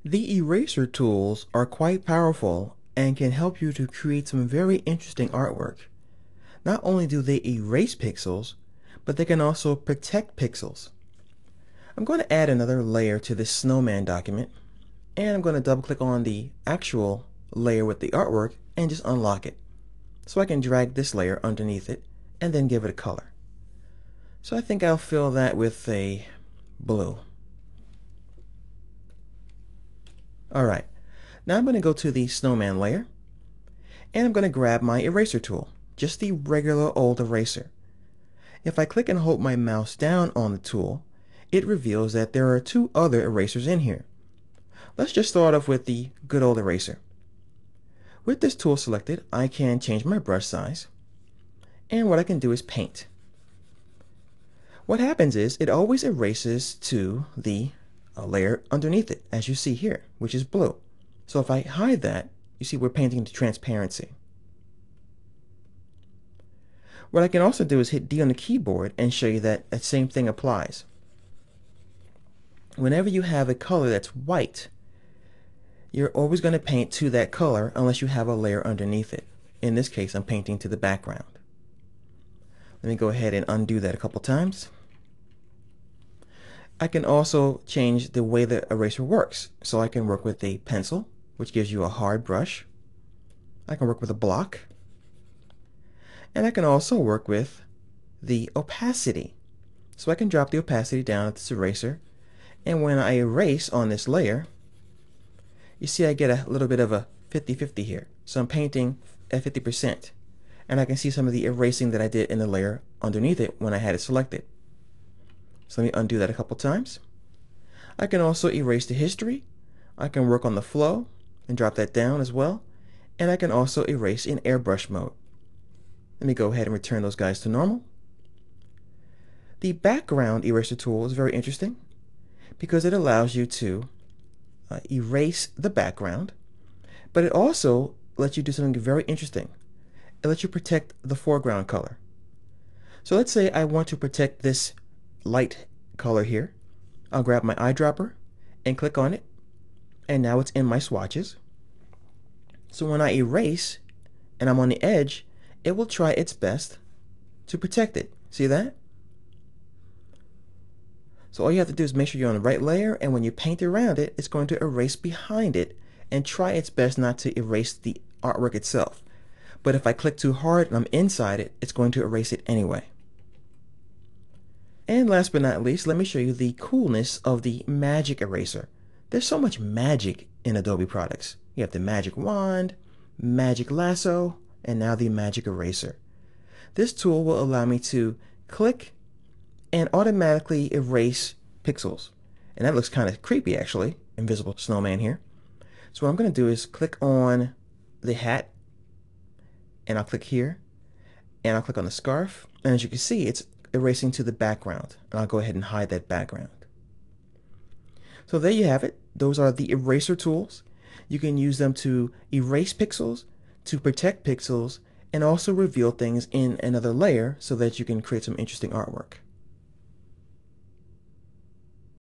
The eraser tools are quite powerful and can help you to create some very interesting artwork. Not only do they erase pixels, but they can also protect pixels. I'm going to add another layer to this snowman document, and I'm going to double click on the actual layer with the artwork and just unlock it. So I can drag this layer underneath it and then give it a color. So I think I'll fill that with a blue. Alright, now I'm going to go to the snowman layer and I'm going to grab my eraser tool, just the regular old eraser. If I click and hold my mouse down on the tool, it reveals that there are two other erasers in here. Let's just start off with the good old eraser. With this tool selected, I can change my brush size, and what I can do is paint. What happens is it always erases to the layer underneath it, as you see here, which is blue. So if I hide that, you see we're painting to transparency. What I can also do is hit D on the keyboard and show you that that same thing applies. Whenever you have a color that's white, you're always going to paint to that color unless you have a layer underneath it. In this case, I'm painting to the background. Let me go ahead and undo that a couple times. I can also change the way the eraser works. So I can work with a pencil, which gives you a hard brush. I can work with a block. And I can also work with the opacity. So I can drop the opacity down at this eraser. And when I erase on this layer, you see I get a little bit of a 50-50 here. So I'm painting at 50%. And I can see some of the erasing that I did in the layer underneath it when I had it selected. So let me undo that a couple times. I can also erase the history. I can work on the flow and drop that down as well. And I can also erase in airbrush mode. Let me go ahead and return those guys to normal. The background eraser tool is very interesting because it allows you to erase the background, but it also lets you do something very interesting. It lets you protect the foreground color. So let's say I want to protect this light color here. I'll grab my eyedropper and click on it, and now it's in my swatches. So when I erase and I'm on the edge, it will try its best to protect it. See that? So all you have to do is make sure you're on the right layer, and when you paint around it, it's going to erase behind it and try its best not to erase the artwork itself. But if I click too hard and I'm inside it, it's going to erase it anyway. And last but not least, let me show you the coolness of the Magic Eraser. There's so much magic in Adobe products. You have the Magic Wand, Magic Lasso, and now the Magic Eraser. This tool will allow me to click and automatically erase pixels. And that looks kind of creepy actually, invisible snowman here. So what I'm going to do is click on the hat, and I'll click here, and I'll click on the scarf, and as you can see, it's erasing to the background, and I'll go ahead and hide that background. So there you have it. Those are the eraser tools. You can use them to erase pixels, to protect pixels, and also reveal things in another layer so that you can create some interesting artwork.